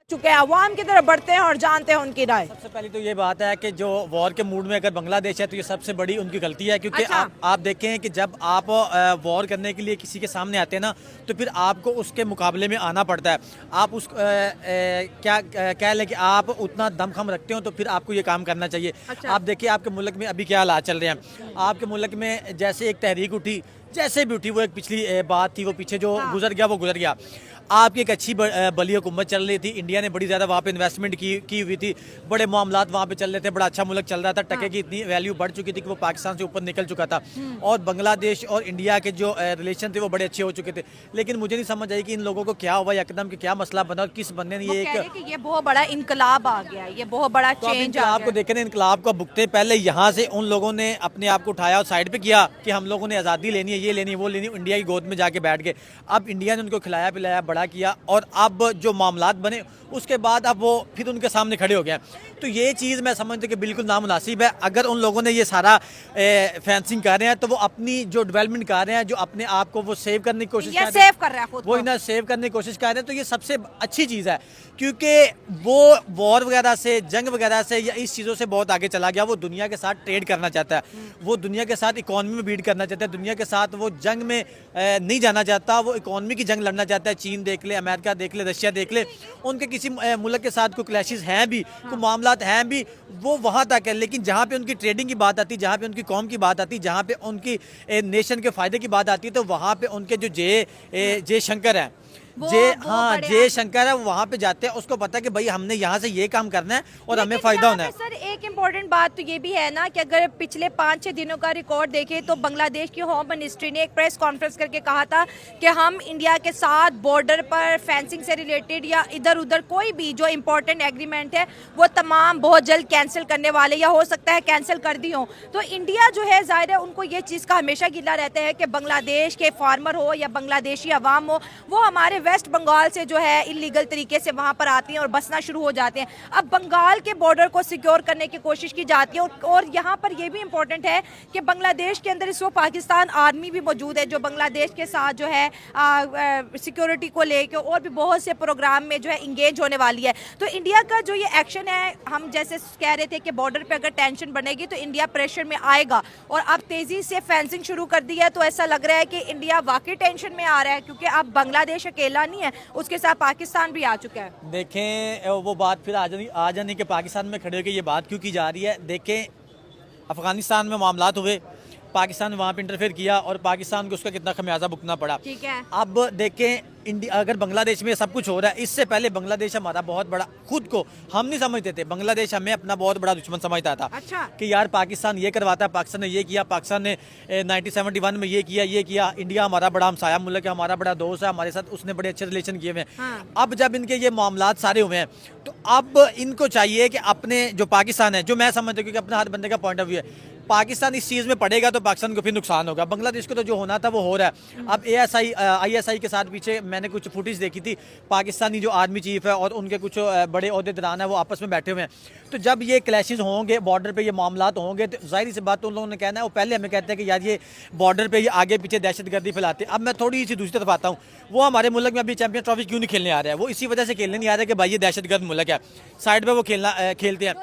चुके हैं, अवाम की तरफ बढ़ते हैं और जानते हैं उनकी राय। सबसे पहले तो ये बात है कि जो वॉर के मूड में अगर बांग्लादेश है तो ये सबसे बड़ी उनकी गलती है, क्योंकि अच्छा। आप देखें कि जब आप वॉर करने के लिए किसी के सामने आते हैं ना, तो फिर आपको उसके मुकाबले में आना पड़ता है। आप उस क्या कह लें कि आप उतना दमखम रखते हो तो फिर आपको ये काम करना चाहिए। अच्छा। आप देखिए आपके मुल्क में अभी क्या हालात चल रहे हैं। आपके मुल्क में जैसे एक तहरीक उठी, जैसे भी उठी, वो एक पिछली बात थी, वो पीछे जो गुजर गया वो गुजर गया। आपकी एक अच्छी बली हुकूमत चल रही थी, इंडिया ने बड़ी ज़्यादा वहाँ पे इन्वेस्टमेंट की हुई थी, बड़े मामलात वहाँ पे चल रहे थे, बड़ा अच्छा मुल्क चल रहा था, टके की इतनी वैल्यू बढ़ चुकी थी कि वो पाकिस्तान से ऊपर निकल चुका था, और बांग्लादेश और इंडिया के जो रिलेशन थे वो बड़े अच्छे हो चुके थे। लेकिन मुझे नहीं समझ आई कि इन लोगों को क्या हुआ, एकदम कि क्या मसला बना और किस बंदे ने ये एक कि ये बहुत बड़ा इनकलाब आ गया, ये बहुत बड़ा तो आप चेंज आ इनकलाब गया। को देखें, इनकलाब को भुगते पहले यहाँ से उन लोगों ने अपने आप को उठाया और साइड पे किया कि हम लोगों ने आज़ादी लेनी है, ये लेनी है, वो लेनी है, इंडिया की गोद में जाके बैठ गए। अब इंडिया ने उनको खिलाया पिलाया, बड़ा किया, और अब जो मामलात बने उसके बाद अब वो फिर उनके सामने खड़े हो गए। तो ये चीज़ मैं समझता हूँ कि बिल्कुल नामुनासिब है। अगर उन लोगों ने ये सारा फेंसिंग कर रहे हैं तो वो अपनी जो डेवलपमेंट कर रहे हैं, जो अपने आप को वो सेव करने की कोशिश कर रहे हैं, सेव कर रहा है खुद वो को। इन्हें सेव करने की कोशिश कर रहे हैं, तो ये सबसे अच्छी चीज़ है, क्योंकि वो वॉर वगैरह से, जंग वगैरह से या इस चीज़ों से बहुत आगे चला गया। वो दुनिया के साथ ट्रेड करना चाहता है, वो दुनिया के साथ इकॉनमी में बीट करना चाहता है, दुनिया के साथ वो जंग में नहीं जाना चाहता, वो इकॉनमी की जंग लड़ना चाहता है। चीन देख ले, अमेरिका देख ले, रशिया देख ले, उनके किसी मुल्क के साथ कोई क्लैशेस हैं भी, कोई मामलात हैं भी, वो वहाँ तक है। लेकिन जहाँ पे उनकी ट्रेडिंग की बात आती है, जहाँ पे उनकी कौम की बात आती है, जहाँ पे उनकी नेशन के फ़ायदे की बात आती है, तो वहाँ पे उनके जो जय शंकर है, जय शंकर है, वो वहाँ पे जाते हैं, उसको पता है कि भाई हमने यहाँ से ये काम करना है और हमें फायदा होना है। सर एक इम्पोर्टेंट बात तो ये भी है ना कि अगर पिछले 5-6 दिनों का रिकॉर्ड देखें तो बांग्लादेश की होम मिनिस्ट्री ने एक प्रेस कॉन्फ्रेंस करके कहा था कि हम इंडिया के साथ बॉर्डर पर फेंसिंग से रिलेटेड या इधर उधर कोई भी जो इम्पोर्टेंट एग्रीमेंट है वो तमाम बहुत जल्द कैंसिल करने वाले, या हो सकता है कैंसिल कर दी हो। तो इंडिया जो है जाहिर है उनको ये चीज़ का हमेशा गिला रहता है कि बांग्लादेश के फार्मर हो या बांग्लादेशी अवाम हो, वो हमारे वेस्ट बंगाल से जो है इलीगल तरीके से वहां पर आते हैं और बसना शुरू हो जाते हैं। अब बंगाल के बॉर्डर को सिक्योर करने की कोशिश की जाती है, और यहाँ पर यह भी इम्पोर्टेंट है कि बांग्लादेश के अंदर इस वक्त पाकिस्तान आर्मी भी मौजूद है जो बांग्लादेश के साथ जो है सिक्योरिटी को लेकर और भी बहुत से प्रोग्राम में जो है इंगेज होने वाली है। तो इंडिया का जो ये एक्शन है, हम जैसे कह रहे थे कि बॉर्डर पे अगर टेंशन बनेगी तो इंडिया प्रेशर में आएगा, और अब तेजी से फेंसिंग शुरू कर दी है, तो ऐसा लग रहा है कि इंडिया वाकई टेंशन में आ रहा है, क्योंकि अब बांग्लादेश अकेला नहीं है, उसके साथ पाकिस्तान भी आ चुका है। देखें वो बात फिर आ जाने के पाकिस्तान में खड़े होकर ये बात क्यों की जा रही है। देखें अफगानिस्तान में मामलात हुए, पाकिस्तान ने वहाँ पे इंटरफेयर किया और पाकिस्तान को उसका कितना खमियाजा भुगतना पड़ा। ठीक है। अब देखें इंडिया, अगर बांग्लादेश में सब कुछ हो रहा है, इससे पहले बांग्लादेश हमारा बहुत बड़ा, खुद को हम नहीं समझते थे, बांग्लादेश हमें अपना बहुत बड़ा दुश्मन समझता था। अच्छा। कि यार पाकिस्तान ये करवाता है, पाकिस्तान ने ये किया, पाकिस्तान ने 1971 में ये किया, इंडिया हमारा बड़ा हमसाया मुल्क है, हमारा बड़ा दोस्त है, हमारे साथ उसने बड़े अच्छे रिलेशन किए हुए हैं। हाँ। अब जब इनके ये मामलात सारे हुए हैं तो अब इनको चाहिए कि अपने जो पाकिस्तान है, जो मैं समझता हूँ क्योंकि अपना हर बंदे का पॉइंट ऑफ व्यू है, पाकिस्तान इस चीज़ में पड़ेगा तो पाकिस्तान को फिर नुकसान होगा। बांग्लादेश को तो जो होना था वो हो रहा है। अब ISI के साथ पीछे मैंने कुछ फुटेज देखी थी, पाकिस्तानी जो आर्मी चीफ है और उनके कुछ बड़े ओहदेदारान हैं वो आपस में बैठे हुए हैं। तो जब ये क्लैशेस होंगे, बॉर्डर पे ये मामलात होंगे, तो जाहिर सी बात उन लोगों ने कहना है, वो पहले हमें कहते हैं कि यार ये बॉर्डर पे ये आगे पीछे दहशतगर्दी फैलाते हैं। अब मैं थोड़ी सी दूसरी तरफ आता हूँ, वो हमारे मुल्क में अभी चैंपियन ट्रॉफी क्यों नहीं खेलने आ रहा है? वो इसी वजह से खेलने नहीं आ रहा है कि भाई ये दहशतगर्द मुल्क है, साइड पर वो खेलते हैं।